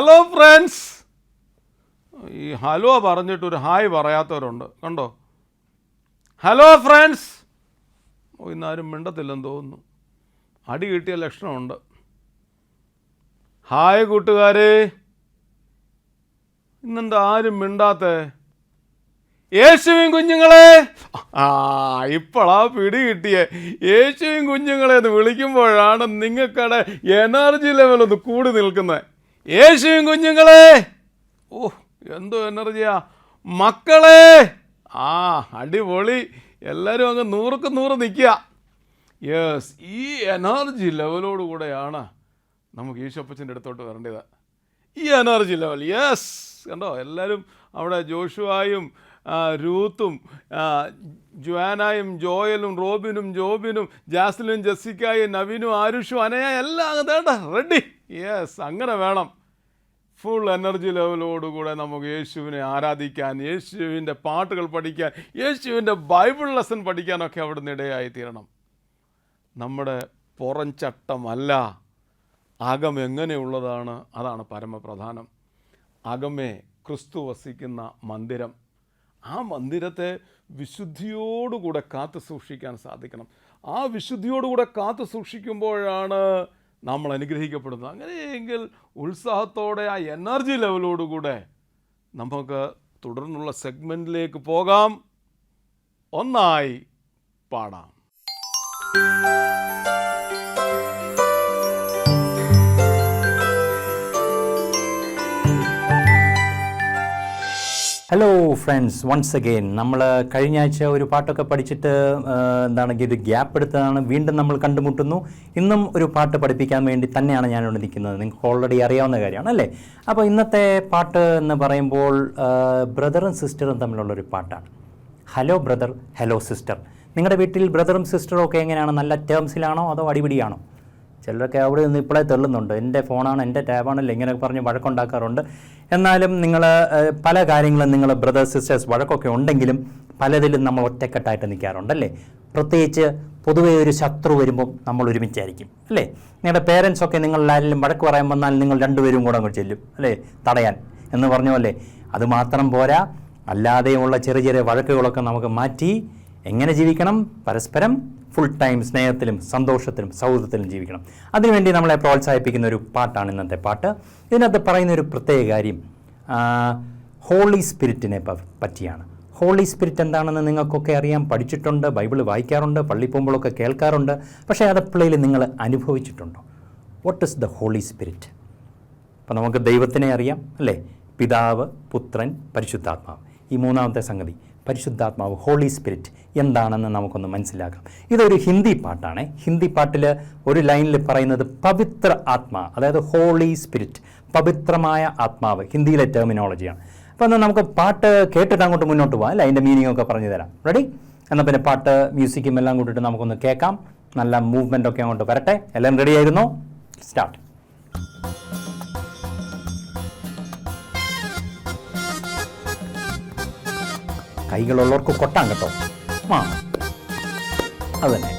Hello friends. ഈ hello പറഞ്ഞിട്ടൊരു hi പറയാത്തവരുണ്ട്, കണ്ടോ? Hello friends. ഇന്നാരും മിണ്ടത്തില്ലെന്ന് തോന്നുന്നു. അടി കിട്ടിയ ലക്ഷണമുണ്ട്. ഹായ് കൂട്ടുകാരെ. ഇന്നെന്താ ആരും മിണ്ടാത്തേ? യേശുവിൻ കുഞ്ഞുങ്ങളെ. ഇപ്പോഴാ പിടി കിട്ടിയേ. യേശുവിൻ കുഞ്ഞുങ്ങളെ എന്ന് വിളിക്കുമ്പോഴാണ് നിങ്ങൾക്കടെ എനർജി ലെവൽ ഒന്ന് കൂടി നിൽക്കുന്നത്. യേശുവിൻ കുഞ്ഞുങ്ങളെ. എന്തോ എനർജിയാ മക്കളെ. അടിപൊളി. എല്ലാവരും അങ്ങ് 100ക്ക് 100 നിൽക്കുക. യെസ്, ഈ എനർജി ലെവലോട് കൂടെയാണ് നമുക്ക് ഈശോപ്പച്ചൻ്റെ അടുത്തോട്ട് വരേണ്ടത്. ഈ എനർജി ലെവൽ. യെസ്, കണ്ടോ? എല്ലാവരും അവിടെ ജോഷുവായും രൂത്തും ജുവാനായും ജോയലും റോബിനും ജോബിനും ജാസ്ലിനും ജെസ്സിക്കായും നവീനും ആരുഷും അനയ എല്ലാം അങ്ങ് റെഡി. യെസ്, അങ്ങനെ വേണം. ഫുൾ എനർജി ലെവലോടുകൂടെ നമുക്ക് യേശുവിനെ ആരാധിക്കാൻ, യേശുവിൻ്റെ പാട്ടുകൾ പഠിക്കാൻ, യേശുവിൻ്റെ ബൈബിൾ ലെസൺ പഠിക്കാനൊക്കെ അവിടുന്ന് ഇടയായി തീരണം. നമ്മുടെ പുറംചട്ടമല്ല, അകം എങ്ങനെയുള്ളതാണ്, അതാണ് പരമപ്രധാനം. അകമേ ക്രിസ്തു വസിക്കുന്ന മന്ദിരം. ആ മന്ദിരത്തെ വിശുദ്ധിയോടുകൂടെ കാത്തു സൂക്ഷിക്കാൻ സാധിക്കണം. ആ വിശുദ്ധിയോടുകൂടെ കാത്തു സൂക്ഷിക്കുമ്പോഴാണ് നമ്മൾ അനുഗ്രഹിക്കപ്പെടുന്നത്. അങ്ങനെയെങ്കിൽ ഉത്സാഹത്തോടെ ആ എനർജി ലെവലോടുകൂടെ നമുക്ക് തുടർന്നുള്ള സെഗ്മെൻറ്റിലേക്ക് പോകാം. ഒന്നായി പാടാം. ഹലോ ഫ്രണ്ട്സ്, വൺസ് അഗെയിൻ നമ്മൾ കഴിഞ്ഞ ആഴ്ച ഒരു പാട്ടൊക്കെ പഠിച്ചിട്ട് എന്താണെങ്കിൽ ഒരു ഗ്യാപ്പ് എടുത്തതാണ്. വീണ്ടും നമ്മൾ കണ്ടുമുട്ടുന്നു. ഇന്നും ഒരു പാട്ട് പഠിപ്പിക്കാൻ വേണ്ടി തന്നെയാണ് ഞാനിവിടെ നിൽക്കുന്നത്. നിങ്ങൾക്ക് ഓൾറെഡി അറിയാവുന്ന കാര്യമാണ് അല്ലേ? അപ്പോൾ ഇന്നത്തെ പാട്ട് എന്ന് പറയുമ്പോൾ ബ്രദറും സിസ്റ്ററും തമ്മിലുള്ളൊരു പാട്ടാണ്. Hello brother, hello sister. നിങ്ങളുടെ വീട്ടിൽ ബ്രദറും സിസ്റ്ററും ഒക്കെ എങ്ങനെയാണ്? നല്ല ടേംസിലാണോ അതോ അടിപിടിയാണോ? ചിലരൊക്കെ അവിടെ നിന്ന് ഇപ്പോഴേ തെള്ളുന്നുണ്ട്. എൻ്റെ ഫോണാണ്, എൻ്റെ ടാബാണല്ലോ, ഇങ്ങനെയൊക്കെ പറഞ്ഞ് വഴക്കുണ്ടാക്കാറുണ്ട്. എന്നാലും നിങ്ങൾ പല കാര്യങ്ങളും നിങ്ങൾ ബ്രദേഴ്സ് സിസ്റ്റേഴ്സ് വഴക്കൊക്കെ ഉണ്ടെങ്കിലും പലതിലും നമ്മൾ ഒറ്റക്കെട്ടായിട്ട് നിൽക്കാറുണ്ടല്ലേ? പ്രത്യേകിച്ച് പൊതുവേ ഒരു ശത്രു വരുമ്പോൾ നമ്മൾ ഒരുമിച്ചായിരിക്കും അല്ലേ? നിങ്ങളുടെ പേരൻസൊക്കെ നിങ്ങളാരെങ്കിലും വഴക്ക് പറയാൻ വന്നാൽ നിങ്ങൾ രണ്ടുപേരും കൂടെ അങ്ങ് ചെല്ലും അല്ലേ, തടയാൻ എന്ന് പറഞ്ഞ പോലെ. അതുമാത്രം പോരാ, അല്ലാതെയുള്ള ചെറിയ ചെറിയ വഴക്കുകളൊക്കെ നമുക്ക് മാറ്റി എങ്ങനെ ജീവിക്കണം? പരസ്പരം ഫുൾ ടൈം സ്നേഹത്തിലും സന്തോഷത്തിലും സൗഹൃദത്തിലും ജീവിക്കണം. അതിനുവേണ്ടി നമ്മളെ പ്രോത്സാഹിപ്പിക്കുന്ന ഒരു പാട്ടാണ് ഇന്നത്തെ പാട്ട്. ഇതിനകത്ത് പറയുന്ന ഒരു പ്രത്യേക കാര്യം ഹോളി സ്പിരിറ്റിനെ പറ്റിയാണ്. ഹോളി സ്പിരിറ്റ് എന്താണെന്ന് നിങ്ങൾക്കൊക്കെ അറിയാം, പഠിച്ചിട്ടുണ്ട്, ബൈബിൾ വായിക്കാറുണ്ട്, പള്ളിയിൽ പോകുമ്പോഴൊക്കെ കേൾക്കാറുണ്ട്. പക്ഷേ അതെപ്പോഴേൽ നിങ്ങൾ അനുഭവിച്ചിട്ടുണ്ടോ? What is the holy spirit? അപ്പോൾ നമുക്ക് ദൈവത്തിനെ അറിയാം അല്ലേ? പിതാവ്, പുത്രൻ, പരിശുദ്ധാത്മാവ്. ഈ മൂന്നാമത്തെ സംഗതി പരിശുദ്ധാത്മാവ്, ഹോളി സ്പിരിറ്റ് എന്താണെന്ന് നമുക്കൊന്ന് മനസ്സിലാക്കാം. ഇതൊരു ഹിന്ദി പാട്ടാണ്. ഹിന്ദി പാട്ടിൽ ഒരു ലൈനിൽ പറയുന്നത് പവിത്ര ആത്മാ, അതായത് ഹോളി സ്പിരിറ്റ്, പവിത്രമായ ആത്മാവ്, ഹിന്ദിയിലെ ടെർമിനോളജിയാണ്. അപ്പോൾ എന്നാൽ നമുക്ക് പാട്ട് കേട്ടിട്ട് അങ്ങോട്ട് മുന്നോട്ട് പോകാം അല്ലേ? അതിൻ്റെ മീനിങ് ഒക്കെ പറഞ്ഞു തരാം. റെഡി? എന്നാൽ പിന്നെ പാട്ട് മ്യൂസിക്കും എല്ലാം കൂട്ടിയിട്ട് നമുക്കൊന്ന് കേൾക്കാം. നല്ല മൂവ്മെൻ്റ് ഒക്കെ അങ്ങോട്ട് വരട്ടെ. എല്ലാം റെഡി ആയിരുന്നോ? സ്റ്റാർട്ട്. കൈകളുള്ളവർക്ക് കൊട്ടാൻ കേട്ടോ. അതന്നെ.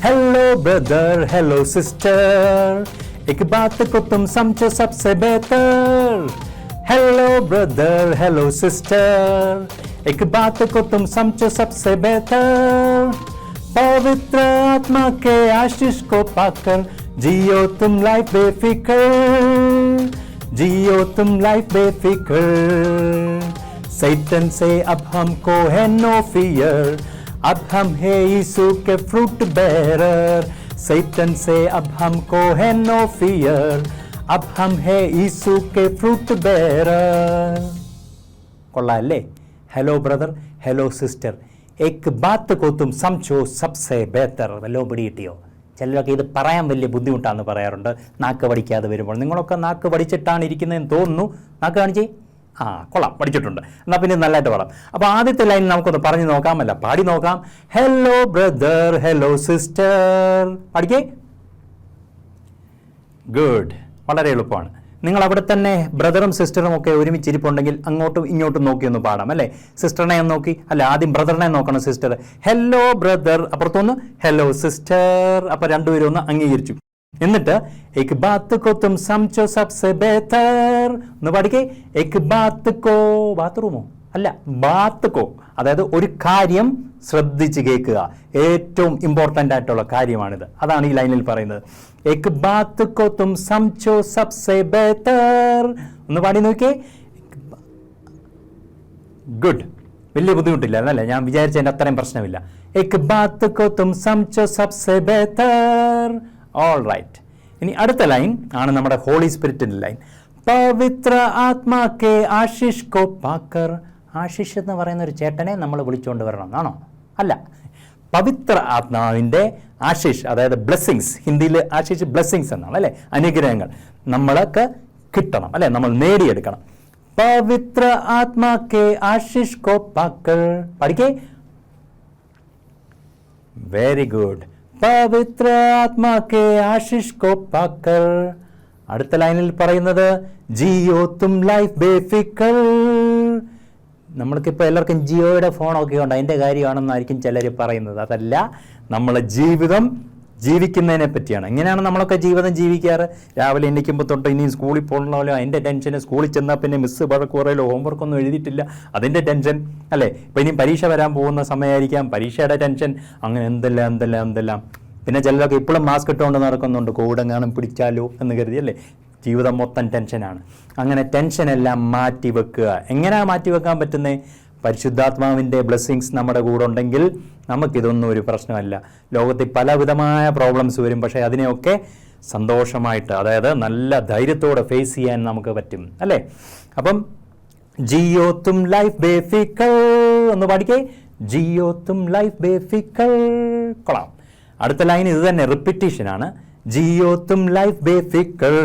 हेलो ब्रदर, हेलो सिस्टर, एक बात को तुम समझो सबसे बेहतर. हेलो ब्रदर, हेलो सिस्टर, एक बात को तुम समझो सबसे बेहतर. पवित्र आत्मा के आशीष को पाकर जियो तुम लाइफ बेफिक्र, जियो तुम लाइफ बेफिक्र. सैतन से अब हमको है नो फियर, अब हम है यीशु के फ्रूट बेरर. सैतन से अब हमको है नो फियर, अब हम है यीशु के फ्रूट बेरर. കൊള്ളാം അല്ലേ? ഹലോ ബ്രദർ, ഹലോ സിസ്റ്റർ, एक बात को तुम समझो सबसे बेहतर. വല്ലോ പിടി കിട്ടിയോ? ചിലരൊക്കെ ഇത് പറയാൻ വലിയ ബുദ്ധിമുട്ടാണെന്ന് പറയാറുണ്ട്, നാക്ക് പഠിക്കാതെ വരുമ്പോൾ. നിങ്ങളൊക്കെ നാക്ക് പഠിച്ചിട്ടാണ് ഇരിക്കുന്നതെന്ന് തോന്നുന്നു. നാക്ക് കാണിച്ചേ. കൊള്ളാം, പഠിച്ചിട്ടുണ്ട്. എന്നാൽ പിന്നെ നല്ലതായിട്ട് പാടാം. അപ്പോൾ ആദ്യത്തെ ലൈൻ നമുക്കൊന്ന് പറഞ്ഞു നോക്കാം, അല്ല പാടി നോക്കാം. Hello brother, hello sister. പഠിക്കേ. ഗുഡ്, വളരെ എളുപ്പമാണ്. നിങ്ങൾ അവിടെ തന്നെ ബ്രദറും സിസ്റ്ററും ഒക്കെ ഒരുമിച്ചിരിപ്പുണ്ടെങ്കിൽ അങ്ങോട്ടും ഇങ്ങോട്ടും നോക്കി ഒന്ന് പാടാം അല്ലേ. സിസ്റ്ററിനെ ഒന്ന് നോക്കി, അല്ല ആദ്യം ബ്രദറിനെ നോക്കണം. സിസ്റ്റർ ഹലോ ബ്രദർ, അപ്പുറത്തൊന്ന് ഹലോ സിസ്റ്റർ. അപ്പൊ രണ്ടുപേരും ഒന്ന് അംഗീകരിച്ചു. എന്നിട്ട് എക് ബാത്ത് കോ തും സംചോ സബ്സെ ബെഹ്തർ എന്ന് പാടിക്കേ. എക് ബാത്ത് കോ, ബാത്റൂമോ അല്ല, ബാത്ത് കോ, അതായത് ഒരു കാര്യം ശ്രദ്ധിച്ച് കേൾക്കുക. ഏറ്റവും ഇമ്പോർട്ടൻ്റ് ആയിട്ടുള്ള കാര്യമാണിത്. അതാണ് ഈ ലൈനിൽ പറയുന്നത്. എക് ബാത്ത് കോ തും സംചോ സബ്സെ ബെഹ്തർ ഒന്ന് പാടി നോക്കിയേ. ഗുഡ്, വലിയ ബുദ്ധിമുട്ടില്ല അല്ലേ, ഞാൻ വിചാരിച്ചതിൻ്റെ അത്രയും പ്രശ്നമില്ല. എക് ബാത്ത് കോ തും സംചോ സബ്സെ ബെഹ്തർ. All right. ഇനി അടുത്ത ലൈൻ ആണ് നമ്മുടെ ഹോളി സ്പിരിറ്റിൻ്റെ ലൈൻ. പവിത്ര ആത്മാ കെ ആശിഷ് കോ പാക്കർ. ആശിഷ് എന്ന് പറയുന്ന ഒരു ചേട്ടനെ നമ്മൾ വിളിച്ചുകൊണ്ട് വരണം എന്നാണോ? അല്ല, പവിത്ര ആത്മാവിൻ്റെ ആശിഷ്, അതായത് ബ്ലെസ്സിങ്സ്. ഹിന്ദിയിൽ ആശിഷ് ബ്ലെസ്സിങ്സ് എന്നാണ് അല്ലേ, അനുഗ്രഹങ്ങൾ നമ്മൾക്ക് കിട്ടണം അല്ലേ, നമ്മൾ നേടിയെടുക്കണം. പവിത്ര ആത്മാ കെ ആശിഷ് കോ പാക്കർ. പഠിക്കേ. Very good. പവിത്ര ആത്മാ കെ ആശിഷ് കോ പാക്കർ. അടുത്ത ലൈനിൽ പറയുന്നത് ജിയോ തും ലൈഫ് ബേഫിക്കർ. നമ്മൾക്കിപ്പോൾ എല്ലാവർക്കും ജിയോയുടെ ഫോണൊക്കെ ഉണ്ട്, അതിൻ്റെ കാര്യമാണെന്നായിരിക്കും ചിലർ പറയുന്നത്. അതല്ല, നമ്മളെ ജീവിതം ജീവിക്കുന്നതിനെ പറ്റിയാണ്. എങ്ങനെയാണ് നമ്മളൊക്കെ ജീവിതം ജീവിക്കാറ്? രാവിലെ എണീക്കുമ്പോൾ തൊട്ട് ഇനിയും സ്കൂളിൽ പോകണമല്ലോ, അതിൻ്റെ ടെൻഷന്. സ്കൂളിൽ ചെന്നാൽ പിന്നെ മിസ്സ് വഴക്ക് കുറയല്ലോ, ഹോംവർക്കൊന്നും എഴുതിയിട്ടില്ല, അതിൻ്റെ ടെൻഷൻ അല്ലേ. ഇപ്പം ഇനി പരീക്ഷ വരാൻ പോകുന്ന സമയമായിരിക്കാം, പരീക്ഷയുടെ ടെൻഷൻ. അങ്ങനെ എന്തെല്ലാം. പിന്നെ ചിലരൊക്കെ ഇപ്പോഴും മാസ്ക് ഇട്ടുകൊണ്ട് നടക്കുന്നുണ്ട്, കോവിഡെങ്ങാനും പിടിച്ചാലോ എന്ന് കരുതി അല്ലേ. ജീവിതം മൊത്തം ടെൻഷനാണ്. അങ്ങനെ ടെൻഷനെല്ലാം മാറ്റി വെക്കുക. എങ്ങനെയാണ് മാറ്റി വെക്കാൻ പറ്റുന്നത്? പരിശുദ്ധാത്മാവിൻ്റെ ബ്ലെസ്സിങ്സ് നമ്മുടെ കൂടെ ഉണ്ടെങ്കിൽ നമുക്കിതൊന്നും ഒരു പ്രശ്നമല്ല. ലോകത്തിൽ പലവിധമായ പ്രോബ്ലംസ് വരും, പക്ഷേ അതിനെയൊക്കെ സന്തോഷമായിട്ട്, അതായത് നല്ല ധൈര്യത്തോടെ ഫേസ് ചെയ്യാൻ നമുക്ക് പറ്റും അല്ലേ. അപ്പം ജിയോ തും ലൈഫ് ബേഫിക്കർ എന്ന് പാടിക്കേ. ജിയോ തും ലൈഫ് ബേഫിക്കർ. കൊള്ളാം. അടുത്ത ലൈൻ ഇത് തന്നെ, റിപ്പീറ്റേഷനാണ്. ജിയോ തും ലൈഫ് ബേഫിക്കർ.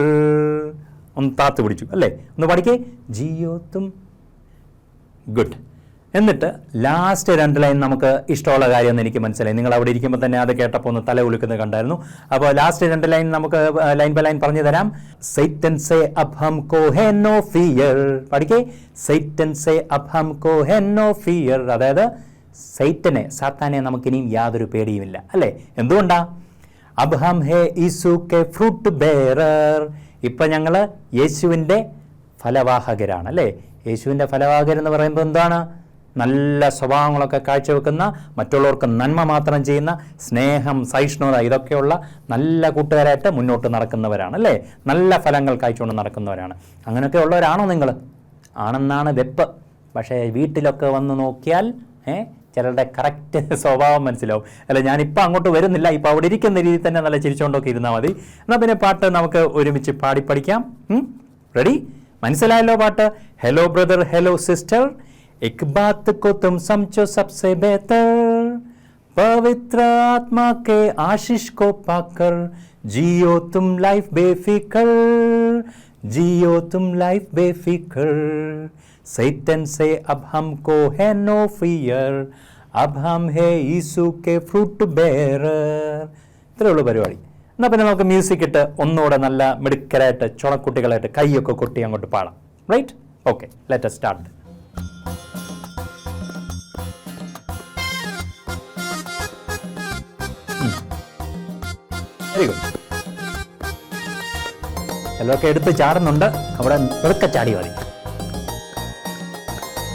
ഒന്ന് താത്ത് പിടിച്ചു അല്ലേ, ഒന്ന് പഠിക്കേ. ജിയോ തും. ഗുഡ്. എന്നിട്ട് ലാസ്റ്റ് 2 ലൈൻ നമുക്ക് ഇഷ്ടമുള്ള കാര്യമെന്ന് എനിക്ക് മനസ്സിലായി. നിങ്ങൾ അവിടെ ഇരിക്കുമ്പോൾ തന്നെ അത് കേട്ടപ്പോൾ ഒന്ന് തല ഉലുക്കുന്നത് കണ്ടായിരുന്നു. അപ്പോൾ ലാസ്റ്റ് 2 ലൈൻ നമുക്ക് ലൈൻ ബൈ ലൈൻ പറഞ്ഞു തരാം. സൈറ്റൻ സേ അബ് ഹംകോ ഹേ നോ ഫിയർ. പഠിക്കേ. സൈറ്റൻ സേ അബ് ഹംകോ ഹേ നോ ഫിയർ. അതായത് സൈറ്റനെ, സാത്താനെ നമുക്കിനിയും യാതൊരു പേടിയുമില്ല അല്ലേ. എന്തുകൊണ്ടാ? അബ് ഹം ഹേ യേശു കെ ഫ്രൂട്ട് ബെയറർ. ഇപ്പം ഞങ്ങൾ യേശുവിൻ്റെ ഫലവാഹകരാണ് അല്ലേ. യേശുവിൻ്റെ ഫലവാഹകരെന്ന് പറയുമ്പോൾ എന്താണ്? നല്ല സ്വഭാവങ്ങളൊക്കെ കാഴ്ചവെക്കുന്ന, മറ്റുള്ളവർക്ക് നന്മ മാത്രം ചെയ്യുന്ന, സ്നേഹം, സഹിഷ്ണുത, ഇതൊക്കെയുള്ള നല്ല കൂട്ടുകാരായിട്ട് മുന്നോട്ട് നടക്കുന്നവരാണ് അല്ലേ. നല്ല ഫലങ്ങൾ കാഴ്ചകൊണ്ട് നടക്കുന്നവരാണ്. അങ്ങനെയൊക്കെ ഉള്ളവരാണോ നിങ്ങൾ? ആണെന്നാണ് വെപ്പ്. പക്ഷേ വീട്ടിലൊക്കെ വന്ന് നോക്കിയാൽ ചിലരുടെ കറക്റ്റ് സ്വഭാവം മനസ്സിലാവും. അല്ല, ഞാനിപ്പോൾ അങ്ങോട്ട് വരുന്നില്ല, ഇപ്പോൾ അവിടെ ഇരിക്കുന്ന രീതിയിൽ തന്നെ നല്ല ചിരിച്ചുകൊണ്ടൊക്കെ ഇരുന്നാൽ മതി. എന്നാൽ പിന്നെ പാട്ട് നമുക്ക് ഒരുമിച്ച് പാടി പഠിക്കാം. റെഡി? മനസ്സിലായല്ലോ പാട്ട്? ഹലോ ബ്രദർ, ഹലോ സിസ്റ്റർ, എക് ബാത്ത് കോ തും സംചോ സബ്സെ ബെഹ്തർ. പവിത്ര ആത്മാ കെ ആശിഷ് കോ പാക്കർ. ജിയോ തും ലൈഫ് ബേഫിക്കർ. ജിയോ തും ലൈഫ് ബേഫിക്കർ. सैतन से अब हमको है नो फियर. अब हम है यीशु के फ्रूट बेयर. ഇത്രയേ ഉള്ളൂ പരിപാടി. എന്നാൽ പിന്നെ നമുക്ക് മ്യൂസിക് ഇട്ട് ഒന്നുകൂടെ നല്ല മിടുക്കരായിട്ട് ചുണക്കുട്ടികളായിട്ട് കൈയൊക്കെ കൊട്ടി അങ്ങോട്ട് പാടാം. Right? Okay, let us start. Very good. ചിലരൊക്കെ എടുത്ത് ചാടുന്നുണ്ട്, അവിടെ വെറുക്ക ചാടി മതി.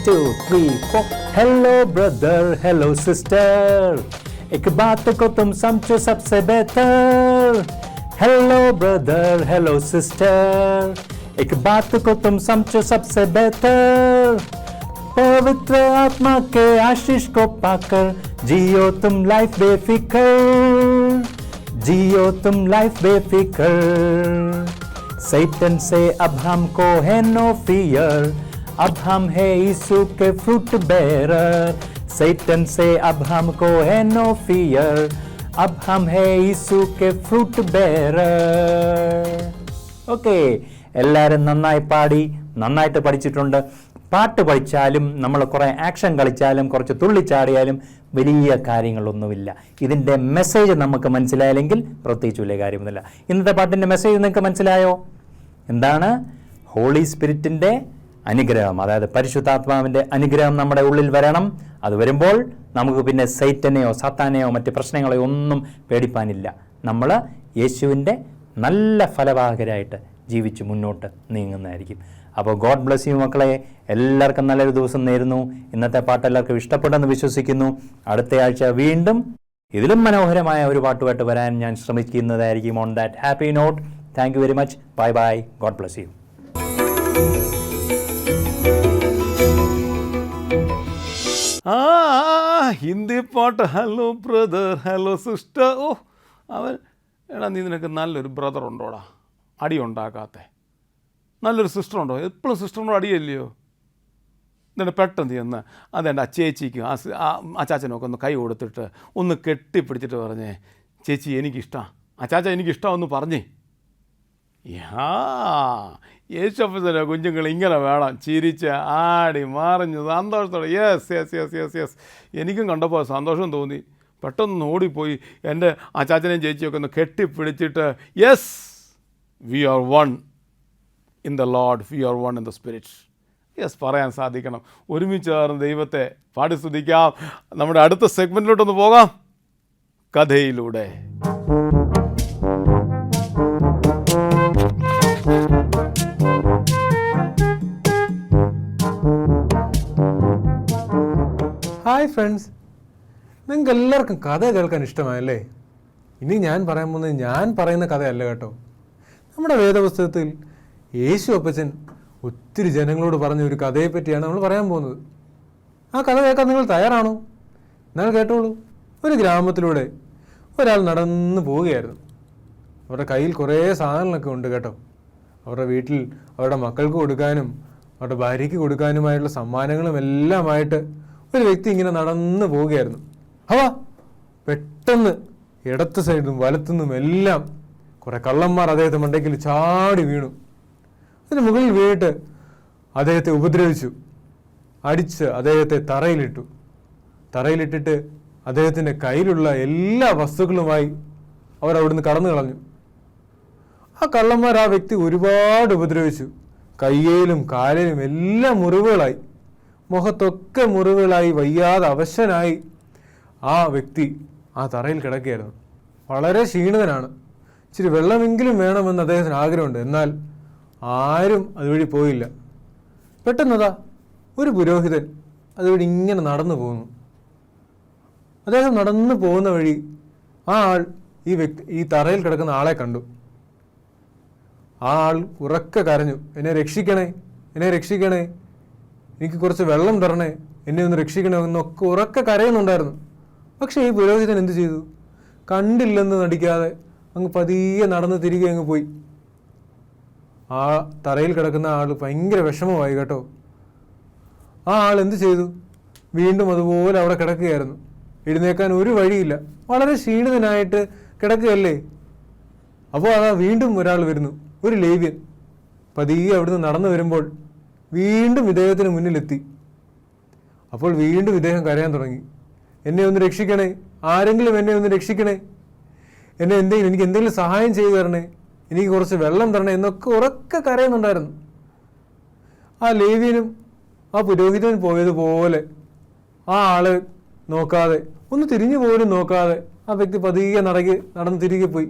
2, 3, 4. Hello brother, hello sister, एक बात को तुम समझो सबसे बेहतर. Hello brother, hello sister, एक बात को तुम समझो सबसे बेहतर. पवित्र आत्मा के आशीष को पाकर जियो तुम लाइफ बेफिकर. जियो तुम लाइफ बेफिकर. सैतन से अब हमको है नो फियर. अब हम है यीशु के फ्रूट बेरर. सैतन से अब हमको है नो फियर. अब हम है यीशु के फ्रूट बेरर. ഓക്കെ, എല്ലാവരും നന്നായി പാടി, നന്നായിട്ട് പഠിച്ചിട്ടുണ്ട്. പാട്ട് പഠിച്ചാലും നമ്മൾ കുറേ ആക്ഷൻ കളിച്ചാലും കുറച്ച് തുള്ളിച്ചാടിയാലും വലിയ കാര്യങ്ങളൊന്നുമില്ല. ഇതിൻ്റെ മെസ്സേജ് നമുക്ക് മനസ്സിലായില്ലെങ്കിൽ പ്രത്യേകിച്ച് വലിയ കാര്യമൊന്നുമില്ല. ഇന്നത്തെ പാട്ടിൻ്റെ മെസ്സേജ് നിങ്ങൾക്ക് മനസ്സിലായോ? എന്താണ്? ഹോളി സ്പിരിറ്റിൻ്റെ അനുഗ്രഹം, അതായത് പരിശുദ്ധാത്മാവിൻ്റെ അനുഗ്രഹം നമ്മുടെ ഉള്ളിൽ വരണം. അത് വരുമ്പോൾ നമുക്ക് പിന്നെ സൈറ്റനെയോ സാത്താനെയോ മറ്റ് പ്രശ്നങ്ങളെയോ ഒന്നും പേടിപ്പാനില്ല. നമ്മൾ യേശുവിൻ്റെ നല്ല ഫലവാഹകരായിട്ട് ജീവിച്ച് മുന്നോട്ട് നീങ്ങുന്നതായിരിക്കും. അപ്പോൾ ഗോഡ് ബ്ലെസ് യു മക്കളെ. എല്ലാവർക്കും നല്ലൊരു ദിവസം നേരുന്നു. ഇന്നത്തെ പാട്ട് എല്ലാവർക്കും ഇഷ്ടപ്പെട്ടെന്ന് വിശ്വസിക്കുന്നു. അടുത്ത ആഴ്ച വീണ്ടും ഇതിലും മനോഹരമായ ഒരു പാട്ടുമായിട്ട് വരാൻ ഞാൻ ശ്രമിക്കുന്നതായിരിക്കും. On that happy note, thank you very much. Bye bye. God bless you. Hindi പാട്ട്. Hello brother, hello sister. ഓ അവൻ എടാ, നീ നിനക്ക് നല്ലൊരു ബ്രദർ ഉണ്ടോടാ, അടി ഉണ്ടാക്കാത്ത നല്ലൊരു സിസ്റ്റർ ഉണ്ടോ? എപ്പോഴും സിസ്റ്ററിനോട് അടിയല്ലയോ? എന്നിട്ട് പെട്ടെന്ന് ചെന്ന് അതെൻ്റെ ചേച്ചിക്കും അച്ചാച്ചനൊക്കെ ഒന്ന് കൈ കൊടുത്തിട്ട് ഒന്ന് കെട്ടിപ്പിടിച്ചിട്ട് പറഞ്ഞേ, ചേച്ചി എനിക്കിഷ്ടമാണ്, അച്ചാച്ച എനിക്കിഷ്ടമെന്ന് പറഞ്ഞേ. യേശുപ്പച്ചനെ കുഞ്ഞുങ്ങൾ ഇങ്ങനെ വേണം, ചിരിച്ച് ആടി മറിഞ്ഞ് സന്തോഷത്തോടെ. Yes yes yes yes yes. എനിക്കും കണ്ടപ്പോൾ സന്തോഷം തോന്നി. പെട്ടെന്ന് ഓടിപ്പോയി എൻ്റെ അച്ചാച്ചനെയും ചേച്ചിയൊക്കെ ഒന്ന് കെട്ടിപ്പിടിച്ചിട്ട്, yes we are one in the Lord, we are one in the spirit. Yes പറയാൻ സാധിക്കണം. ഒരുമിച്ച് ചേർന്ന് ദൈവത്തെ പാടി സ്തുതിക്കാം. നമ്മുടെ അടുത്ത സെഗ്മെൻറ്റിലോട്ടൊന്ന് പോകാം, കഥയിലൂടെ. ഹായ് ഫ്രണ്ട്സ്, നിങ്ങൾക്ക് എല്ലാവർക്കും കഥ കേൾക്കാൻ ഇഷ്ടമായല്ലേ? ഇനി ഞാൻ പറയാൻ പോകുന്നത് ഞാൻ പറയുന്ന കഥയല്ല കേട്ടോ. നമ്മുടെ വേദപുസ്തകത്തിൽ യേശു അപ്പച്ചൻ ഒത്തിരി ജനങ്ങളോട് പറഞ്ഞ ഒരു കഥയെ പറ്റിയാണ് നമ്മൾ പറയാൻ പോകുന്നത്. ആ കഥ കേൾക്കാൻ നിങ്ങൾ തയ്യാറാണോ? എന്നാൽ കേട്ടോളൂ. ഒരു ഗ്രാമത്തിലൂടെ ഒരാൾ നടന്നു പോവുകയായിരുന്നു. അവരുടെ കയ്യിൽ കുറേ സാധനങ്ങളൊക്കെ ഉണ്ട് കേട്ടോ. അവരുടെ വീട്ടിൽ അവരുടെ മക്കൾക്ക് കൊടുക്കാനും അവരുടെ ഭാര്യയ്ക്ക് കൊടുക്കാനുമായുള്ള സമ്മാനങ്ങളും എല്ലാമായിട്ട് ഒരു വ്യക്തി ഇങ്ങനെ നടന്നു പോവുകയായിരുന്നു. പെട്ടെന്ന് ഇടത്ത് സൈഡിലും വലത്തുനിന്നും എല്ലാം കുറേ കള്ളന്മാർ അദ്ദേഹത്തെ മണ്ടയ്ക്കിൽ ചാടി വീണു. അതിന് മുകളിൽ വീണിട്ട് അദ്ദേഹത്തെ ഉപദ്രവിച്ചു, അടിച്ച് അദ്ദേഹത്തെ തറയിലിട്ടിട്ട് അദ്ദേഹത്തിൻ്റെ കയ്യിലുള്ള എല്ലാ വസ്തുക്കളുമായി അവർ അവിടുന്ന് കടന്നു കളഞ്ഞു. ആ കള്ളന്മാർ ആ വ്യക്തി ഒരുപാട് ഉപദ്രവിച്ചു. കയ്യിലും കാലിലും എല്ലാം മുറിവുകളായി, മുഖത്തൊക്കെ മുറിവുകളായി, വയ്യാതെ അവശനായി ആ വ്യക്തി ആ തറയിൽ കിടക്കുകയായിരുന്നു. വളരെ ക്ഷീണിതനാണ്. ഇച്ചിരി വെള്ളമെങ്കിലും വേണമെന്ന് അദ്ദേഹത്തിന് ആഗ്രഹമുണ്ട്. എന്നാൽ ആരും അതുവഴി പോയില്ല. പെട്ടെന്നതാ ഒരു പുരോഹിതൻ അതുവഴി ഇങ്ങനെ നടന്നു പോകുന്നു. അദ്ദേഹം നടന്നു പോകുന്ന വഴി ആ ആൾ ഈ തറയിൽ കിടക്കുന്ന ആളെ കണ്ടു. ആ ആൾ ഉറക്കെ കരഞ്ഞു, എന്നെ രക്ഷിക്കണേ, എന്നെ രക്ഷിക്കണേ, എനിക്ക് കുറച്ച് വെള്ളം തരണേ, എന്നെ ഒന്ന് രക്ഷിക്കണേ എന്നൊക്കെ ഉറക്കെ കരയുന്നുണ്ടായിരുന്നു. പക്ഷേ ഈ പുരോഹിതൻ എന്ത് ചെയ്തു? കണ്ടില്ലെന്ന് നടിക്കാതെ അങ്ങ് പതിയെ നടന്ന് തിരികെ അങ്ങ് പോയി. ആ തറയിൽ കിടക്കുന്ന ആൾ ഭയങ്കര വിഷമമായി കേട്ടോ. ആ ആൾ എന്ത് ചെയ്തു? വീണ്ടും അതുപോലെ അവിടെ കിടക്കുകയായിരുന്നു. എഴുന്നേക്കാൻ ഒരു വഴിയില്ല, വളരെ ക്ഷീണിതനായിട്ട് കിടക്കുകയല്ലേ. അപ്പോൾ അതാ വീണ്ടും ഒരാൾ വരുന്നു, ഒരു ലേവ്യൻ. പതിയെ അവിടുന്ന് നടന്നു വരുമ്പോൾ വീണ്ടും ഇദ്ദേഹത്തിന് മുന്നിലെത്തി. അപ്പോൾ വീണ്ടും ഇദ്ദേഹം കരയാൻ തുടങ്ങി, എന്നെ ഒന്ന് രക്ഷിക്കണേ, ആരെങ്കിലും എന്നെ ഒന്ന് രക്ഷിക്കണേ, എനിക്ക് എന്തെങ്കിലും സഹായം ചെയ്തു തരണേ, എനിക്ക് കുറച്ച് വെള്ളം തരണേ എന്നൊക്കെ ഉറക്കെ കരയുന്നുണ്ടായിരുന്നു. ആ ലേവ്യനും ആ പുരോഹിതനും പോയതുപോലെ ആ ആളെ നോക്കാതെ, ഒന്ന് തിരിഞ്ഞു പോലും നോക്കാതെ ആ വ്യക്തി പതിയെ നടന്ന് തിരികെ പോയി.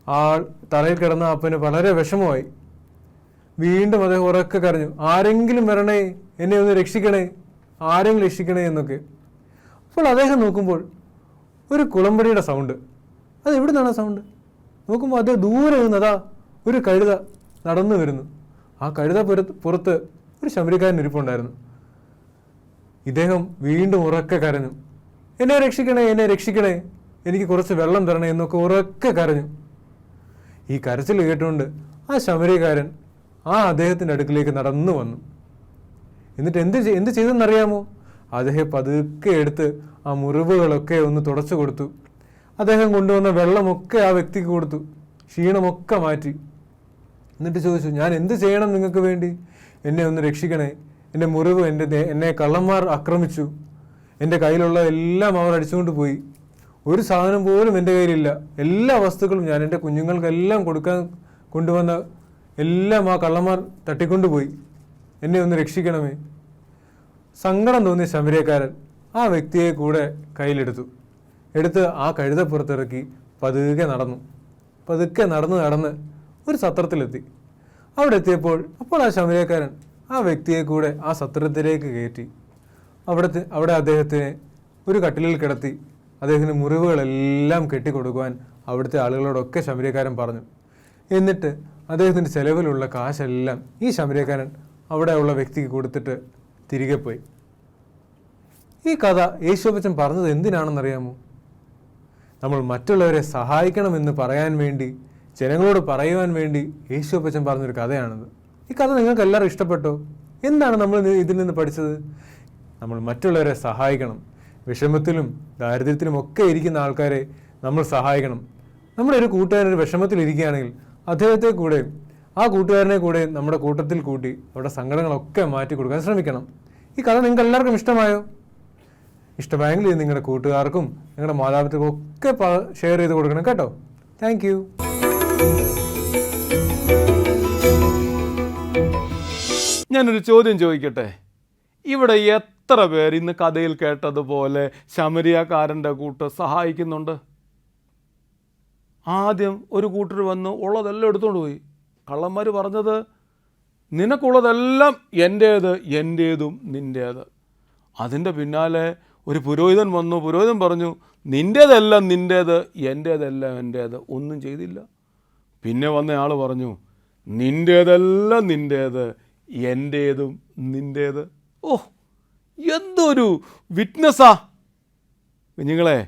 ആൾ തറയിൽ കിടന്ന അപ്പന് വളരെ വിഷമമായി. വീണ്ടും അദ്ദേഹം ഉറക്കെ കരഞ്ഞു, ആരെങ്കിലും വരണേ, എന്നെ ഒന്ന് രക്ഷിക്കണേ, ആരെങ്കിലും രക്ഷിക്കണേ എന്നൊക്കെ. അപ്പോൾ അദ്ദേഹം നോക്കുമ്പോൾ ഒരു കുളമ്പടിയുടെ സൗണ്ട്. അത് എവിടെ നിന്നാണ് സൗണ്ട്? നോക്കുമ്പോൾ അദ്ദേഹം ദൂരെ നിന്നതാ ഒരു കഴുത നടന്നു വരുന്നു. ആ കഴുത പുറത്ത് ഒരു ശബരിക്കാരൻ ഇരിപ്പുണ്ടായിരുന്നു. ഇദ്ദേഹം വീണ്ടും ഉറക്കെ കരഞ്ഞു, എന്നെ രക്ഷിക്കണേ, എന്നെ രക്ഷിക്കണേ, എനിക്ക് കുറച്ച് വെള്ളം തരണേ എന്നൊക്കെ ഉറക്കെ കരഞ്ഞു. ഈ കരച്ചിൽ കേട്ടുകൊണ്ട് ആ ശമരിക്കാരൻ ആ അദ്ദേഹത്തിൻ്റെ അടുക്കിലേക്ക് നടന്നു വന്നു. എന്നിട്ട് എന്ത് ചെയ്തെന്നറിയാമോ? അദ്ദേഹം പതുക്കെ എടുത്ത് ആ മുറിവുകളൊക്കെ ഒന്ന് തുടച്ചു കൊടുത്തു. അദ്ദേഹം കൊണ്ടുവന്ന വെള്ളമൊക്കെ ആ വ്യക്തിക്ക് കൊടുത്തു, ക്ഷീണമൊക്കെ മാറ്റി. എന്നിട്ട് ചോദിച്ചു, ഞാൻ എന്ത് ചെയ്യണം നിങ്ങൾക്ക് വേണ്ടി? എന്നെ ഒന്ന് രക്ഷിക്കണേ, എൻ്റെ മുറിവ്, എന്നെ കള്ളന്മാർ ആക്രമിച്ചു, എൻ്റെ കയ്യിലുള്ള എല്ലാം അവർ അടിച്ചുകൊണ്ട് പോയി, ഒരു സാധനം പോലും എൻ്റെ കയ്യിലില്ല, എല്ലാ വസ്തുക്കളും ഞാൻ എൻ്റെ കുഞ്ഞുങ്ങൾക്കെല്ലാം കൊടുക്കാൻ കൊണ്ടുവന്ന എല്ലാം ആ കള്ളന്മാർ തട്ടിക്കൊണ്ടുപോയി. എന്നെ ഒന്ന് രക്ഷിക്കണമേ. സങ്കടം തോന്നിയ ശമരിയക്കാരൻ ആ വ്യക്തിയെ കൂടെ കയ്യിലെടുത്തു. എടുത്ത് ആ കഴുതപ്പുറത്തിറക്കി പതുക്കെ നടന്ന് ഒരു സത്രത്തിലെത്തി. അവിടെ എത്തിയപ്പോൾ ആ ശമരിയക്കാരൻ ആ വ്യക്തിയെ കൂടെ ആ സത്രത്തിലേക്ക് കയറ്റി. അവിടെ അദ്ദേഹത്തിനെ ഒരു കട്ടിലിൽ കിടത്തി അദ്ദേഹത്തിന് മുറിവുകളെല്ലാം കെട്ടിക്കൊടുക്കുവാൻ അവിടുത്തെ ആളുകളോടൊക്കെ ശമരിയക്കാരൻ പറഞ്ഞു. എന്നിട്ട് അദ്ദേഹത്തിൻ്റെ ചെലവിലുള്ള കാശെല്ലാം ഈ ശമരിയക്കാരൻ അവിടെയുള്ള വ്യക്തിക്ക് കൊടുത്തിട്ട് തിരികെ പോയി. ഈ കഥ യേശുവപ്പച്ചൻ പറഞ്ഞത് എന്തിനാണെന്നറിയാമോ? നമ്മൾ മറ്റുള്ളവരെ സഹായിക്കണമെന്ന് പറയാൻ വേണ്ടി, ജനങ്ങളോട് പറയുവാൻ വേണ്ടി യേശുവപ്പച്ചൻ പറഞ്ഞൊരു കഥയാണിത്. ഈ കഥ നിങ്ങൾക്ക് എല്ലാവരും ഇഷ്ടപ്പെട്ടോ? എന്താണ് നമ്മൾ ഇതിൽ നിന്ന് പഠിച്ചത്? നമ്മൾ മറ്റുള്ളവരെ സഹായിക്കണം. വിഷമത്തിലും ദാരിദ്ര്യത്തിലും ഒക്കെ ഇരിക്കുന്ന ആൾക്കാരെ നമ്മൾ സഹായിക്കണം. നമ്മുടെ ഒരു കൂട്ടുകാരൻ ഒരു വിഷമത്തിലിരിക്കുകയാണെങ്കിൽ അദ്ദേഹത്തെ കൂടെ ആ കൂട്ടുകാരനെ കൂടെ നമ്മുടെ കൂട്ടത്തിൽ കൂട്ടി അവരുടെ സങ്കടങ്ങളൊക്കെ മാറ്റി കൊടുക്കാൻ ശ്രമിക്കണം. ഈ കഥ നിങ്ങൾക്ക് എല്ലാവർക്കും ഇഷ്ടമായോ? ഇഷ്ടമായെങ്കിൽ ഇത് നിങ്ങളുടെ കൂട്ടുകാർക്കും നിങ്ങളുടെ മാതാപിതാക്കൾക്കും ഒക്കെ ഷെയർ ചെയ്ത് കൊടുക്കണം കേട്ടോ. Thank you. ഞാനൊരു ചോദ്യം ചോദിക്കട്ടെ. ഇവിടെ എത്ര പേർ ഇന്ന് കഥയിൽ കേട്ടതുപോലെ ശമരിയക്കാരൻ്റെ കൂട്ട് സഹായിക്കുന്നുണ്ട്? ആദ്യം ഒരു കൂട്ടർ വന്ന് ഉള്ളതെല്ലാം എടുത്തുകൊണ്ട് പോയി. കള്ളന്മാർ പറഞ്ഞത് നിനക്കുള്ളതെല്ലാം എൻ്റേതും നിൻ്റേത്. അതിൻ്റെ പിന്നാലെ ഒരു പുരോഹിതൻ വന്നു. പുരോഹിതൻ പറഞ്ഞു നിൻ്റേതെല്ലാം നിൻ്റേത്, എൻ്റേതെല്ലാം എൻ്റേത്. ഒന്നും ചെയ്തില്ല. പിന്നെ വന്ന ആൾ പറഞ്ഞു നിൻ്റേതെല്ലാം നിൻ്റേത്, എൻ്റേതും നിൻ്റേത്. ഓ, എന്തൊരു വിറ്റ്നസ്സാ കുഞ്ഞുങ്ങളെ.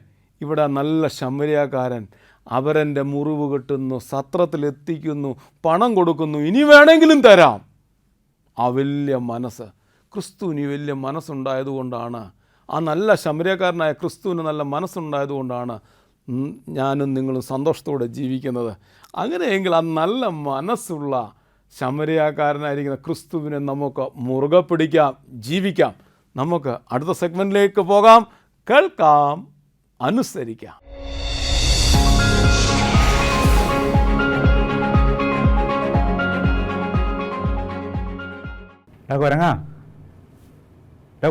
ഇവിടെ നല്ല ശമരിയക്കാരൻ അവരെൻ്റെ മുറിവ് കെട്ടുന്നു, സത്രത്തിലെത്തിക്കുന്നു, പണം കൊടുക്കുന്നു, ഇനി വേണമെങ്കിലും തരാം. ആ വലിയ മനസ്സ്, ക്രിസ്തുവിന് വലിയ മനസ്സുണ്ടായതുകൊണ്ടാണ്, ആ നല്ല ശമരിയക്കാരനായ ക്രിസ്തുവിന് നല്ല മനസ്സുണ്ടായതുകൊണ്ടാണ് ഞാനും നിങ്ങളും സന്തോഷത്തോടെ ജീവിക്കുന്നത്. അങ്ങനെയെങ്കിൽ ആ നല്ല മനസ്സുള്ള ശമരിയക്കാരനായിരിക്കുന്ന ക്രിസ്തുവിനെ നമുക്ക് മുറുകെ പിടിക്കാം, ജീവിക്കാം. നമുക്ക് അടുത്ത സെഗ്മെൻറ്റിലേക്ക് പോകാം, കേൾക്കാം, അനുസരിക്കാം. കുരങ്ങാ,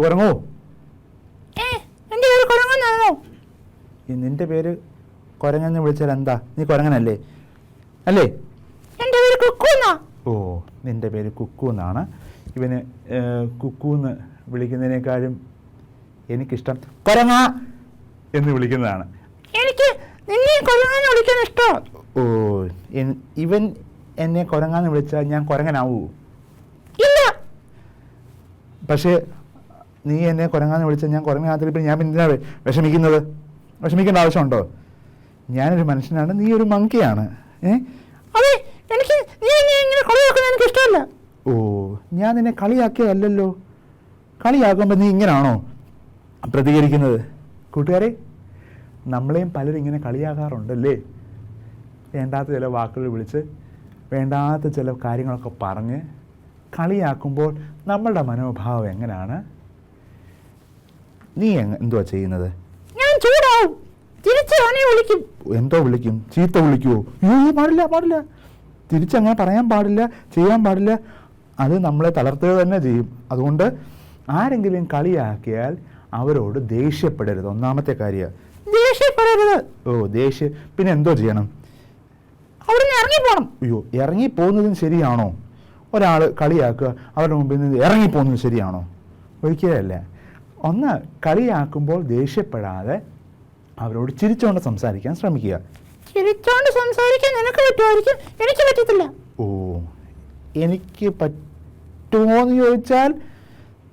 കുരങ്ങോ, നിന്റെ പേര് കുരങ്ങെന്ന് വിളിച്ചാൽ എന്താ? നീ കുരങ്ങനല്ലേ അല്ലേ? എൻ്റെ പേര് കുക്കൂന്നാ. ഓ, നിന്റെ പേര് കുക്കു എന്നാണ്. ഇവന് കുക്കൂന്ന് വിളിക്കുന്നതിനേക്കാളും എനിക്കിഷ്ടം കുരങ്ങ എന്ന് വിളിക്കുന്നതാണ്. എനിക്ക് നിന്നെ കുരങ്ങാന്ന് വിളിക്കാൻ ഇഷ്ടമാണ്. ഓ, ഇവൻ എന്നെ കുരങ്ങാന്ന് വിളിച്ചാൽ ഞാൻ കുരങ്ങനാവൂ? ഇല്ല. പക്ഷേ നീ എന്നെ കുരങ്ങാന്ന് വിളിച്ചാൽ ഞാൻ കുരങ്ങനാകത്തില്ല. ഞാൻ പിന്നെ വിഷമിക്കുന്നത്? വിഷമിക്കേണ്ട ആവശ്യമുണ്ടോ? ഞാനൊരു മനുഷ്യനാണ്, നീ ഒരു മങ്കിയാണ്. അതെ, എനിക്ക് നീ എന്നെ ഇങ്ങനെ കളിയാക്കുന്നത് എനിക്ക് ഇഷ്ടമല്ല. ഓ, ഞാൻ നിന്നെ കളിയാക്കിയതല്ലല്ലോ. കളിയാക്കുമ്പോൾ നീ ഇങ്ങനാണോ പ്രതികരിക്കുന്നത്? കൂട്ടുകാരെ, നമ്മളെയും പലരും ഇങ്ങനെ കളിയാക്കാറുണ്ടല്ലേ? വേണ്ടാത്ത ചില വാക്കുകൾ വിളിച്ച്, വേണ്ടാത്ത ചില കാര്യങ്ങളൊക്കെ പറഞ്ഞ് കളിയാക്കുമ്പോൾ നമ്മളുടെ മനോഭാവം എങ്ങനെയാണ്? നീ എന്തുവാ ചെയ്യുന്നത്? ഞാൻ ചൂടാവും, തിരിച്ച് അവനെ വിളിക്കും. എന്തോ വിളിക്കും? ചീത്ത വിളിക്കുവോ? അയ്യോ, പാടില്ല പാടില്ല. തിരിച്ചങ്ങനെ പറയാൻ പാടില്ല, ചെയ്യാൻ പാടില്ല. അത് നമ്മളെ തളർത്തുക തന്നെ ചെയ്യും. അതുകൊണ്ട് ആരെങ്കിലും കളിയാക്കിയാൽ അവരോട് ദേഷ്യപ്പെടരുത്. ഒന്നാമത്തെ കാര്യമാണ് ദേഷ്യപ്പെടരുത്. ഓ, ദേഷ്യം. പിന്നെ എന്തോ ചെയ്യണം? അവിടുന്ന് ഇറങ്ങിപ്പോണം. അയ്യോ, ഇറങ്ങിപ്പോകുന്നതും ശരിയാണോ? ഒരാൾ കളിയാക്കുക, അവരുടെ മുമ്പിൽ നിന്ന് ഇറങ്ങിപ്പോകുന്നത് ശരിയാണോ? ഒരിക്കലല്ല. ഒന്ന്, കളിയാക്കുമ്പോൾ ദേഷ്യപ്പെടാതെ അവരോട് ചിരിച്ചുകൊണ്ട് സംസാരിക്കാൻ ശ്രമിക്കുക. ചിരിച്ചോണ്ട് സംസാരിക്കാൻ നിനക്ക് പറ്റുമായിരിക്കും, എനിക്ക് പറ്റത്തില്ല. ഓ, എനിക്ക് പറ്റുമോയെന്ന് ചോദിച്ചാൽ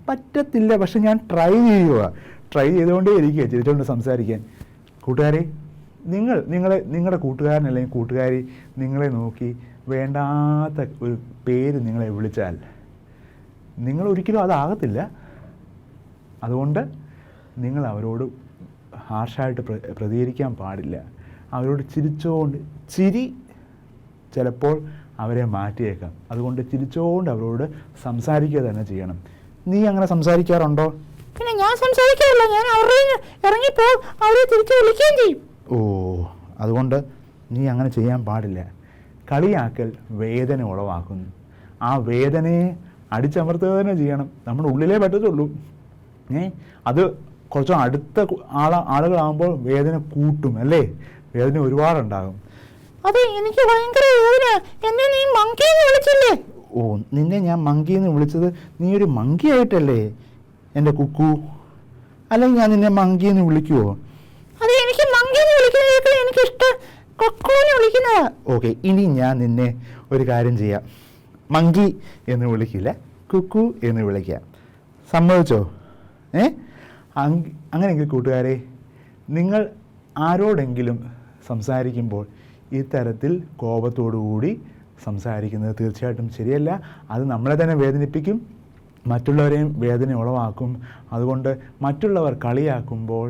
പറ്റത്തില്ല. പക്ഷെ ഞാൻ ട്രൈ ചെയ്തുകൊണ്ടേ ഇരിക്കുക ചിരിച്ചുകൊണ്ട് സംസാരിക്കാൻ. കൂട്ടുകാരെ, നിങ്ങളുടെ കൂട്ടുകാരൻ അല്ലെങ്കിൽ കൂട്ടുകാരി നിങ്ങളെ നോക്കി വേണ്ടാത്ത ഒരു പേര് നിങ്ങളെ വിളിച്ചാൽ നിങ്ങൾ ഒരിക്കലും അതാകത്തില്ല. അതുകൊണ്ട് നിങ്ങൾ അവരോട് ഹാർഷായിട്ട് പ്രതികരിക്കാൻ പാടില്ല. അവരോട് ചിരിച്ചുകൊണ്ട്, ചിരി ചിലപ്പോൾ അവരെ മാറ്റിയേക്കാം. അതുകൊണ്ട് ചിരിച്ചുകൊണ്ട് അവരോട് സംസാരിക്കുക തന്നെ ചെയ്യണം. നീ അങ്ങനെ സംസാരിക്കാറുണ്ടോ? പിന്നെ ഞാൻ സംസാരിക്കാറില്ല, ഞാൻ അവരുടെ ഇറങ്ങിപ്പോകും, അവരെ തിരിച്ച് വിളിക്കുകയും ചെയ്യും. ഓ, അതുകൊണ്ട് നീ അങ്ങനെ ചെയ്യാൻ പാടില്ല. കളിയാക്കൽ വേദന ഉളവാക്കുന്നു. ആ വേദനയെ അടിച്ചമർത്തുക തന്നെ ചെയ്യണം. നമ്മുടെ ഉള്ളിലേ പറ്റത്തുള്ളൂ. അത് കുറച്ച് അടുത്ത ആളുകളാകുമ്പോൾ വേദന കൂട്ടും അല്ലേ? വേദന ഒരുപാടുണ്ടാകും. അതെ, എനിക്ക് ഭയങ്കര വേദന. എന്നെ നീ മങ്കിന്ന് വിളിച്ചില്ലേ? ഓ, നിന്നെ ഞാൻ മങ്കിന്ന് വിളിച്ചത് നീ ഒരു മങ്കി ആയിട്ടല്ലേ എൻ്റെ കുക്കു? അല്ലെങ്കിൽ ഞാൻ നിന്നെ മങ്കിന്ന് വിളിക്കുവോ? അതെ, എനിക്ക് മങ്കിന്ന് വിളിക്കുന്നതിനേക്കാൾ എനിക്കിഷ്ടം കൊക്കോന്ന് വിളിക്കുന്നതാ. ഓക്കെ, ഇനി ഞാൻ നിന്നെ ഒരു കാര്യം ചെയ്യാം. മങ്കി എന്ന് വിളിക്കില്ല, കുക്കു എന്ന് വിളിക്കാം. സമ്മതിച്ചോ? അങ്ങനെയെങ്കിൽ കൂട്ടുകാരെ, നിങ്ങൾ ആരോടെങ്കിലും സംസാരിക്കുമ്പോൾ ഇത്തരത്തിൽ കോപത്തോടുകൂടി സംസാരിക്കുന്നത് തീർച്ചയായിട്ടും ശരിയല്ല. അത് നമ്മളെ തന്നെ വേദനിപ്പിക്കും, മറ്റുള്ളവരെയും വേദന ഉളവാക്കും. അതുകൊണ്ട് മറ്റുള്ളവർ കളിയാക്കുമ്പോൾ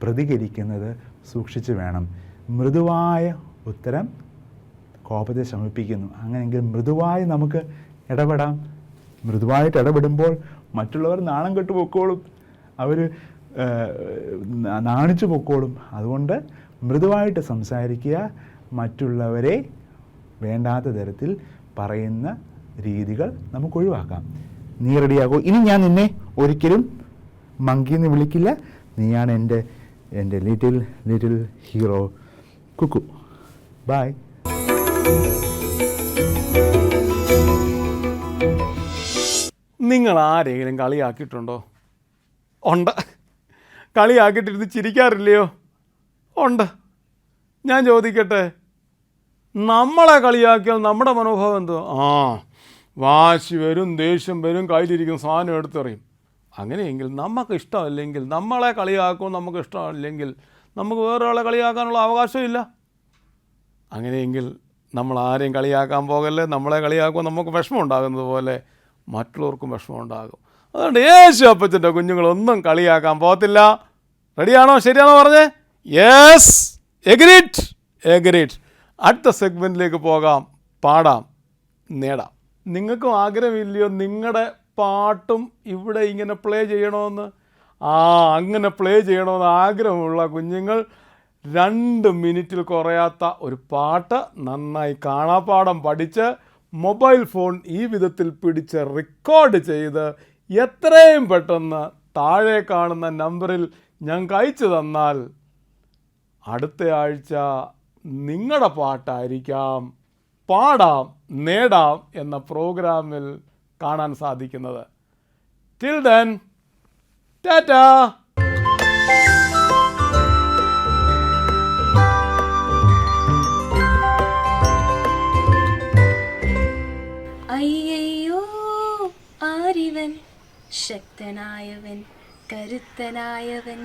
പ്രതികരിക്കുന്നത് സൂക്ഷിച്ച് വേണം. മൃദുവായ ഉത്തരം കോപത്തെ ശമിപ്പിക്കുന്നു. അങ്ങനെയെങ്കിൽ മൃദുവായി നമുക്ക് ഇടപെടാം. മൃദുവായിട്ട് ഇടപെടുമ്പോൾ മറ്റുള്ളവർ നാണം കെട്ടു പൊക്കോളും, അവർ നാണിച്ചു പൊക്കോളും. അതുകൊണ്ട് മൃദുവായിട്ട് സംസാരിക്കുക. മറ്റുള്ളവരെ വേണ്ടാത്ത തരത്തിൽ പറയുന്ന രീതികൾ നമുക്ക് ഒഴിവാക്കാം. നീ റെഡിയാകൂ. ഇനി ഞാൻ നിന്നെ ഒരിക്കലും മങ്കിന്ന് വിളിക്കില്ല. നീയാണ് എൻ്റെ ലിറ്റിൽ ഹീറോ കുക്കു. ബൈ. നിങ്ങൾ ആരെങ്കിലും കളിയാക്കിയിട്ടുണ്ടോ? ഉണ്ട്. കളിയാക്കിയിട്ടിരുന്ന് ചിരിക്കാറില്ലയോ? ഉണ്ട്. ഞാൻ ചോദിക്കട്ടെ, നമ്മളെ കളിയാക്കിയാൽ നമ്മുടെ മനോഭാവം എന്തോ? വാശി വരും, ദേഷ്യം വരും, കയ്യിലിരിക്കുന്ന സാധനം എടുത്തെറിയും. അങ്ങനെയെങ്കിൽ നമുക്ക് ഇഷ്ടമല്ലെങ്കിൽ, നമ്മളെ കളിയാക്കും നമുക്ക് ഇഷ്ടമല്ലെങ്കിൽ, നമുക്ക് വേറൊരാളെ കളിയാക്കാനുള്ള അവകാശമില്ല. അങ്ങനെയെങ്കിൽ നമ്മൾ ആരെയും കളിയാക്കാൻ പോകല്ലേ. നമ്മളെ കളിയാക്കുമ്പോൾ നമുക്ക് വിഷമം ഉണ്ടാകുന്നത് പോലെ മറ്റുള്ളവർക്കും വിഷമം ഉണ്ടാകും. അതുകൊണ്ട് യേശു അപ്പച്ചൻ്റെ കുഞ്ഞുങ്ങളൊന്നും കളിയാക്കാൻ പോകത്തില്ല. റെഡിയാണോ? ശരിയാണോ പറഞ്ഞേ? Yes, agreed. അടുത്ത സെഗ്മെൻറ്റിലേക്ക് പോകാം. പാടാം, നേടാം. നിങ്ങൾക്കും ആഗ്രഹമില്ലയോ നിങ്ങളുടെ പാട്ടും ഇവിടെ ഇങ്ങനെ പ്ലേ ചെയ്യണമെന്ന്? അങ്ങനെ പ്ലേ ചെയ്യണമെന്ന് ആഗ്രഹമുള്ള കുഞ്ഞുങ്ങൾ 2 മിനിറ്റിൽ കുറയാത്ത ഒരു പാട്ട് നന്നായി കാണാപ്പാഠം പഠിച്ച് മൊബൈൽ ഫോൺ ഈ വിധത്തിൽ പിടിച്ച് റെക്കോർഡ് ചെയ്ത് എത്രയും പെട്ടെന്ന് താഴെ കാണുന്ന നമ്പറിൽ ഞങ്ങൾക്ക് അയച്ചു തന്നാൽ അടുത്ത ആഴ്ച നിങ്ങളുടെ പാട്ടായിരിക്കാം പാടാം നേടാം എന്ന പ്രോഗ്രാമിൽ കാണാൻ സാധിക്കുന്നത്. Till then, Tata. അയ്യയ്യോ ആരിവൻ, ശക്തനായവൻ, കരുത്തനായവൻ,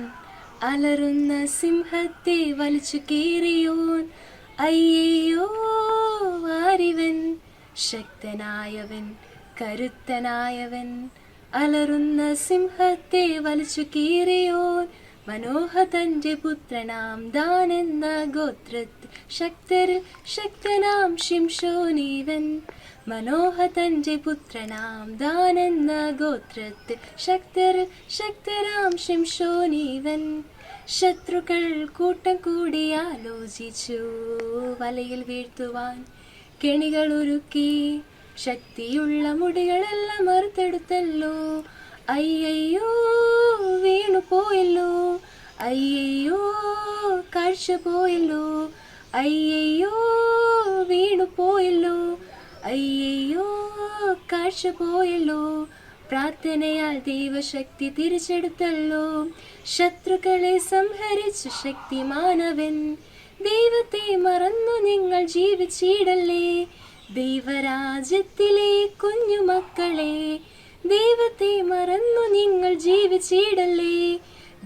അലറുന്ന സിംഹത്തെ വലിച്ചു കീറിയോൻ. അയ്യയ്യോ ആരിവൻ, ശക്തനായവൻ, കരുത്തനായവൻ, അലറുന്ന സിംഹത്തെ വലിച്ചു കീറിയോൻ. മനോഹ തന്റെ പുത്രനാം ദാൻ എന്ന ഗോത്രത്തിൽ ശക്തരിൽ ശക്തനാം ശിംശോനീവൻ. മനോഹ തന്റെ പുത്രനാം ദാൻ എന്ന ഗോത്രത്തിൽ ശക്തരിൽ ശക്തനാം ശിംശോനീവൻ. ശത്രുക്കൾ കൂട്ടം കൂടി ആലോചിച്ചു വലയിൽ വീഴ്ത്തുവാൻ കെണികൾ ഒരുക്കി. ശക്തിയുള്ള മുടികളെല്ലാം മറുത്തെടുത്തല്ലോ. അയ്യയ്യോ വീണു പോയല്ലോ. അയ്യയ്യോ കാഴ്ച പോയല്ലോ. അയ്യയ്യോ വീണു പോയല്ലോ. അയ്യയ്യോ കാഴ്ച പോയല്ലോ. പ്രാർത്ഥനയാൽ ദൈവശക്തി തിരിച്ചെടുത്തല്ലോ. ശത്രുക്കളെ സംഹരിച്ചു ശക്തിമാനവൻ. ദൈവത്തെ മറന്നു നിങ്ങൾ ജീവിച്ചിടല്ലേ. ദൈവരാജ്യത്തിലെ കുഞ്ഞുമക്കളെ, ദൈവത്തെ മറന്നു നിങ്ങൾ ജീവിച്ചിടല്ലേ.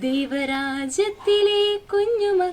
ദൈവരാജ്യത്തിലെ കുഞ്ഞുമക്കളെ.